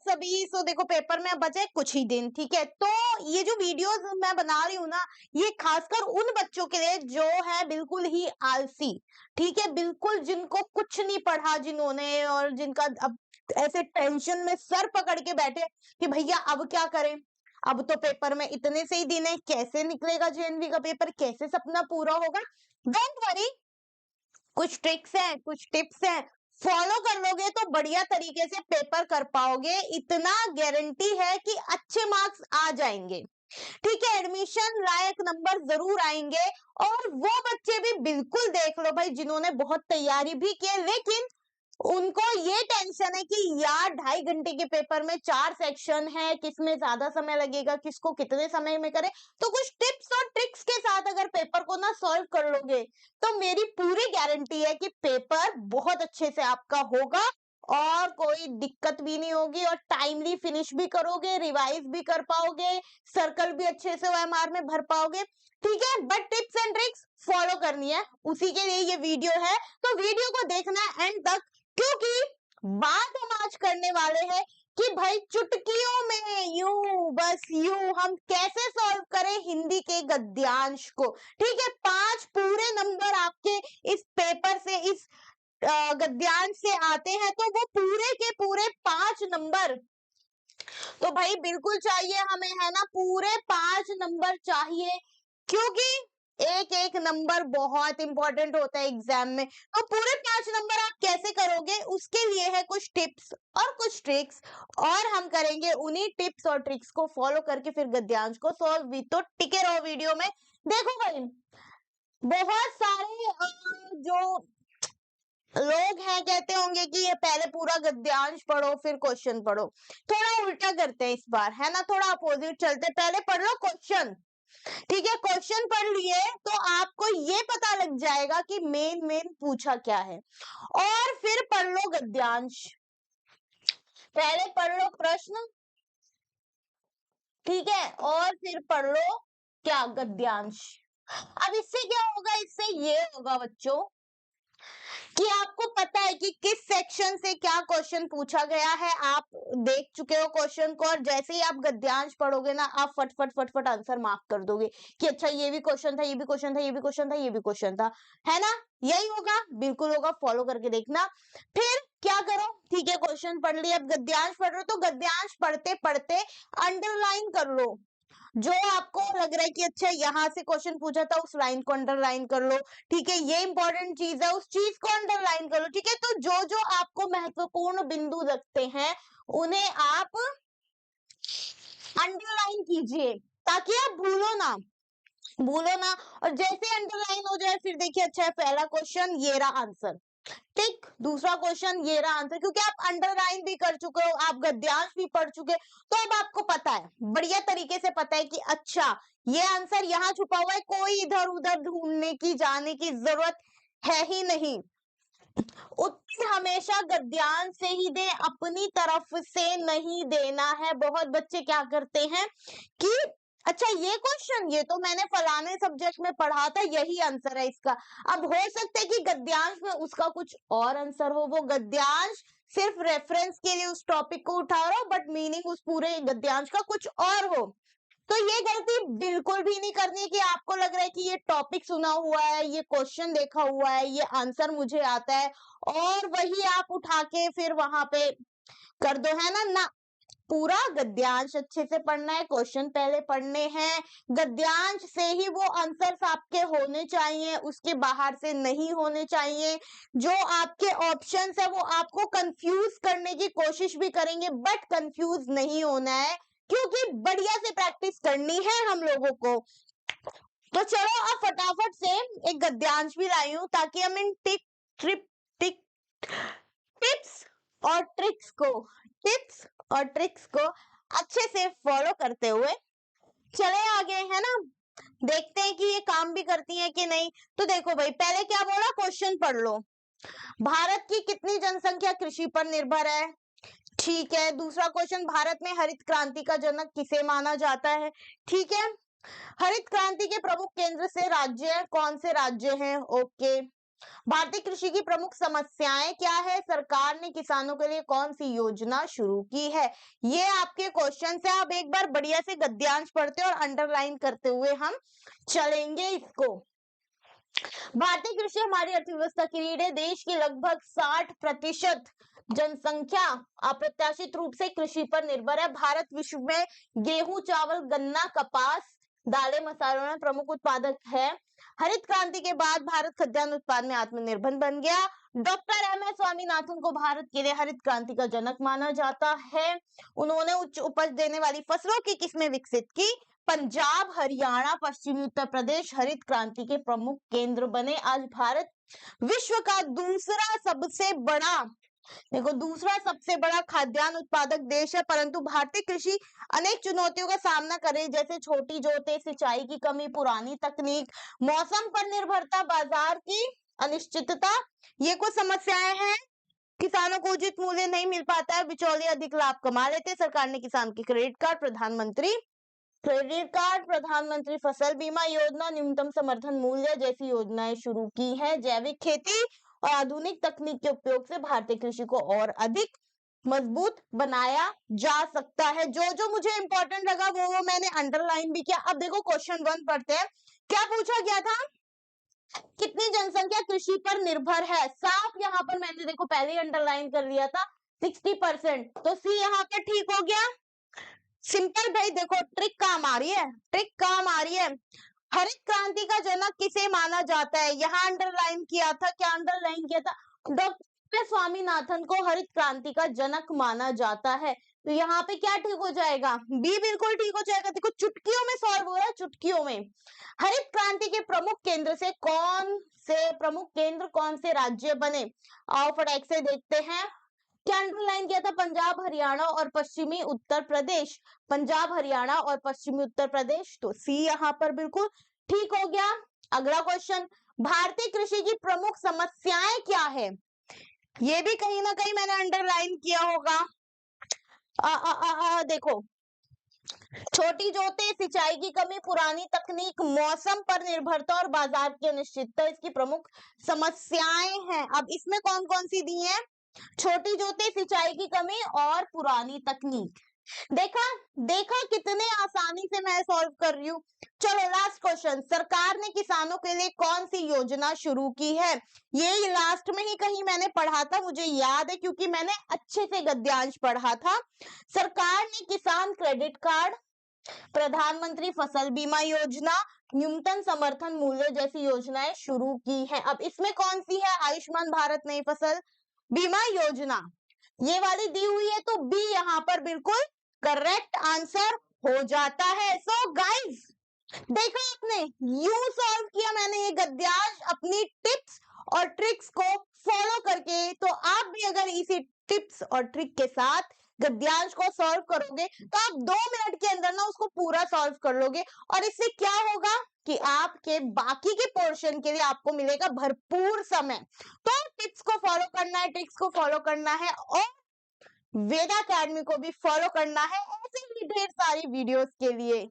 सभी। सो देखो पेपर में अब बचे कुछ ही दिन, ठीक है। तो ये जो वीडियोस मैं बना रही हूँ ना, ये खासकर उन बच्चों के लिए जो है बिल्कुल ही आलसी, ठीक है, बिल्कुल जिनको कुछ नहीं पढ़ा जिन्होंने, और जिनका अब ऐसे टेंशन में सर पकड़ के बैठे कि भैया अब क्या करें, अब तो पेपर में इतने से ही दिन है, कैसे निकलेगा जेएनवी का पेपर, कैसे सपना पूरा होगा। डोंट वरी, कुछ ट्रिक्स हैं, कुछ टिप्स हैं, फॉलो कर लोगे तो बढ़िया तरीके से पेपर कर पाओगे। इतना गारंटी है कि अच्छे मार्क्स आ जाएंगे, ठीक है, एडमिशन लायक नंबर जरूर आएंगे। और वो बच्चे भी बिल्कुल देख लो भाई जिन्होंने बहुत तैयारी भी की है, लेकिन उनको ये टेंशन है कि यार 2.5 घंटे के पेपर में 4 सेक्शन है, किसमें ज्यादा समय लगेगा, किसको कितने समय में करे। तो कुछ टिप्स और ट्रिक्स के साथ अगर पेपर को ना सॉल्व कर लोगे तो मेरी पूरी गारंटी है कि पेपर बहुत अच्छे से आपका होगा और कोई दिक्कत भी नहीं होगी, और टाइमली फिनिश भी करोगे, रिवाइज भी कर पाओगे, सर्कल भी अच्छे से ओएमआर में भर पाओगे, ठीक है। But tips and tricks follow करनी है, उसी के लिए ये वीडियो है। तो वीडियो को देखना है एंड तक, क्योंकि बात हम आज करने वाले हैं कि भाई चुटकियों में यूं बस यूं हम कैसे सॉल्व करें हिंदी के गद्यांश को, ठीक है। 5 पूरे नंबर आपके इस पेपर से, इस गद्यांश से आते हैं, तो वो पूरे के पूरे 5 नंबर तो भाई बिल्कुल चाहिए हमें, है ना, पूरे 5 नंबर चाहिए, क्योंकि एक एक नंबर बहुत इंपॉर्टेंट होता है एग्जाम में। तो पूरे 5 नंबर आप कैसे करोगे, उसके लिए है कुछ टिप्स और कुछ ट्रिक्स, और हम करेंगे उन्हीं टिप्स और ट्रिक्स को फॉलो करके फिर गद्यांश को सॉल्व भी। तो टिके रहो वीडियो में। देखो भाई, बहुत सारे जो लोग हैं कहते होंगे कि ये पहले पूरा गद्यांश पढ़ो फिर क्वेश्चन पढ़ो। थोड़ा उल्टा करते हैं इस बार, है ना, थोड़ा अपोजिट चलते, पहले पढ़ लो क्वेश्चन, ठीक है। क्वेश्चन पढ़ लिए तो आपको ये पता लग जाएगा कि मेन मेन पूछा क्या है, और फिर पढ़ लो गद्यांश। पहले पढ़ लो प्रश्न, ठीक है, और फिर पढ़ लो क्या, गद्यांश। अब इससे क्या होगा, इससे ये होगा बच्चों कि आपको पता है कि किस सेक्शन से क्या क्वेश्चन पूछा गया है, आप देख चुके हो क्वेश्चन को, और जैसे ही आप गद्यांश पढ़ोगे ना, आप फट फट फट फट आंसर मार्क कर दोगे कि अच्छा ये भी क्वेश्चन था, ये भी क्वेश्चन था, ये भी क्वेश्चन था, ये भी क्वेश्चन था, है ना। यही होगा, बिल्कुल होगा, फॉलो करके देखना। फिर क्या करो, ठीक है, क्वेश्चन पढ़ लिया, अब गद्यांश पढ़ रहे हो तो गद्यांश पढ़ते पढ़ते अंडरलाइन कर लो। जो आपको लग रहा है कि अच्छा यहाँ से क्वेश्चन पूछा था, उस लाइन को अंडरलाइन कर लो, ठीक है, ये इंपॉर्टेंट चीज है, उस चीज को अंडरलाइन कर लो, ठीक है। तो जो जो आपको महत्वपूर्ण बिंदु लगते हैं उन्हें आप अंडरलाइन कीजिए, ताकि आप भूलो ना। और जैसे अंडरलाइन हो जाए फिर देखिए, अच्छा है, पहला क्वेश्चन ये रहा आंसर, ठीक, दूसरा क्वेश्चन ये रहा आंसर, क्योंकि आप अंडरलाइन भी कर चुके हो, आप गद्यांश भी पढ़ चुके, तो अब आपको पता है, बढ़िया तरीके से पता है कि अच्छा ये आंसर यहाँ छुपा हुआ है, कोई इधर उधर ढूंढने की जाने की जरूरत है ही नहीं। उत्तर हमेशा गद्यांश से ही दे, अपनी तरफ से नहीं देना है। बहुत बच्चे क्या करते हैं कि अच्छा ये क्वेश्चन, ये तो मैंने फलाने सब्जेक्ट में पढ़ा था, यही आंसर है इसका। अब हो सकता है कि गद्यांश में उसका कुछ और आंसर हो, वो गद्यांश सिर्फ रेफरेंस के लिए उस टॉपिक को उठा रहा हो, बट मीनिंग उस पूरे गद्यांश का कुछ और हो। तो ये गलती बिल्कुल भी नहीं करनी है कि आपको लग रहा है कि ये टॉपिक सुना हुआ है, ये क्वेश्चन देखा हुआ है, ये आंसर मुझे आता है, और वही आप उठा के फिर वहां पे कर दो, है ना। पूरा गद्यांश अच्छे से पढ़ना है, क्वेश्चन पहले पढ़ने हैं, गद्यांश से ही वो आंसर्स आपके होने चाहिए, उसके बाहर से नहीं होने चाहिए। जो आपके ऑप्शंस है वो आपको कंफ्यूज करने की कोशिश भी करेंगे, बट कंफ्यूज नहीं होना है, क्योंकि बढ़िया से प्रैक्टिस करनी है हम लोगों को। तो चलो अब फटाफट से एक गद्यांश भी लाई हूं, ताकि हम इन टिप्स और ट्रिक्स को अच्छे से फॉलो करते हुए चले आगे, है ना। देखते हैं कि ये काम भी करती है कि नहीं। तो देखो भाई, पहले क्या बोला, क्वेश्चन पढ़ लो। भारत की कितनी जनसंख्या कृषि पर निर्भर है, ठीक है। दूसरा क्वेश्चन, भारत में हरित क्रांति का जनक किसे माना जाता है, ठीक है। हरित क्रांति के प्रमुख केंद्र से राज्य कौन से राज्य हैं, ओके। भारतीय कृषि की प्रमुख समस्याएं क्या है? सरकार ने किसानों के लिए कौन सी योजना शुरू की है? ये आपके क्वेश्चन है। आप एक बार बढ़िया से गद्यांश पढ़ते और अंडरलाइन करते हुए हम चलेंगे इसको। भारतीय कृषि हमारी अर्थव्यवस्था की रीढ़ है। देश की लगभग 60% जनसंख्या अप्रत्याशित रूप से कृषि पर निर्भर है। भारत विश्व में गेहूं, चावल, गन्ना, कपास, दालें, मसालों में प्रमुख उत्पादक है। हरित क्रांति के बाद भारत खाद्यान्न उत्पादन में आत्मनिर्भर बन गया। डॉक्टर एम एस स्वामीनाथन को भारत के लिए हरित क्रांति का जनक माना जाता है। उन्होंने उच्च उपज देने वाली फसलों की किस्में विकसित की। पंजाब, हरियाणा, पश्चिमी उत्तर प्रदेश हरित क्रांति के प्रमुख केंद्र बने। आज भारत विश्व का दूसरा सबसे बड़ा खाद्यान्न उत्पादक देश है। परंतु भारतीय कृषि अनेक चुनौतियों का सामना कर रही है, जैसे छोटी जोतें, सिंचाई की कमी, पुरानी तकनीक, मौसम पर निर्भरता, बाजार की अनिश्चितता। ये कुछ समस्याएं हैं। किसानों को उचित मूल्य नहीं मिल पाता है, बिचौलिए अधिक लाभ कमा लेते हैं। सरकार ने किसान के क्रेडिट कार्ड, प्रधानमंत्री फसल बीमा योजना, न्यूनतम समर्थन मूल्य जैसी योजनाएं शुरू की हैं। जैविक खेती और आधुनिक तकनीक के उपयोग से भारतीय कृषि को और अधिक मजबूत बनाया जा सकता है। जो जो मुझे इंपॉर्टेंट लगा वो मैंने अंडरलाइन भी किया। अब देखो क्वेश्चन 1 पढ़ते हैं। क्या पूछा गया था? कितनी जनसंख्या कृषि पर निर्भर है? साफ यहाँ पर मैंने देखो पहले ही अंडरलाइन कर लिया था 60%, तो सी यहाँ पे ठीक हो गया। सिंपल भाई, देखो ट्रिक काम आ रही है। हरित क्रांति का जनक किसे माना जाता है? यहाँ अंडरलाइन किया था। क्या अंडरलाइन किया था? डॉक्टर स्वामीनाथन को हरित क्रांति का जनक माना जाता है। तो यहाँ पे क्या ठीक हो जाएगा? बी बिल्कुल ठीक हो जाएगा। देखो चुटकियों में सॉल्व हो रहा है, चुटकियों में। हरित क्रांति के प्रमुख केंद्र कौन से राज्य बने? आओ फटाक से देखते हैं। क्या अंडरलाइन किया था? पंजाब, हरियाणा और पश्चिमी उत्तर प्रदेश। पंजाब, हरियाणा और पश्चिमी उत्तर प्रदेश, तो सी यहाँ पर बिल्कुल ठीक हो गया। अगला क्वेश्चन, भारतीय कृषि की प्रमुख समस्याएं क्या है? ये भी कहीं ना कहीं मैंने अंडरलाइन किया होगा। देखो छोटी जोतें, सिंचाई की कमी, पुरानी तकनीक, मौसम पर निर्भरता और बाजार की अनिश्चितता इसकी प्रमुख समस्याएं हैं। अब इसमें कौन कौन सी दी है? छोटी जोतें, सिंचाई की कमी और पुरानी तकनीक। देखा कितने आसानी से मैं सॉल्व कर रही हूँ। चलो लास्ट क्वेश्चन, सरकार ने किसानों के लिए कौन सी योजना शुरू की है? ये लास्ट में ही कहीं मैंने पढ़ा था, मुझे याद है क्योंकि मैंने अच्छे से गद्यांश पढ़ा था। सरकार ने किसान क्रेडिट कार्ड, प्रधानमंत्री फसल बीमा योजना, न्यूनतम समर्थन मूल्य जैसी योजनाएं शुरू की हैं। अब इसमें कौन सी है? आयुष्मान भारत नई फसल बीमा योजना, ये वाली दी हुई है, तो बी यहाँ पर बिल्कुल करेक्ट आंसर हो जाता है। सो गाइस, देखा आपने, यूं सॉल्व किया मैंने ये गद्यांश अपनी टिप्स और ट्रिक्स को फॉलो करके। तो आप भी अगर इसी टिप्स और ट्रिक के साथ गद्यांश को सॉल्व करोगे तो आप 2 मिनट के अंदर ना उसको पूरा सॉल्व कर लोगे। और इससे क्या होगा कि आपके बाकी के पोर्शन के लिए आपको मिलेगा भरपूर समय। तो टिप्स को फॉलो करना है, ट्रिक्स को फॉलो करना है और वेदा अकेडमी को भी फॉलो करना है ऐसे ही ढेर सारी वीडियोस के लिए।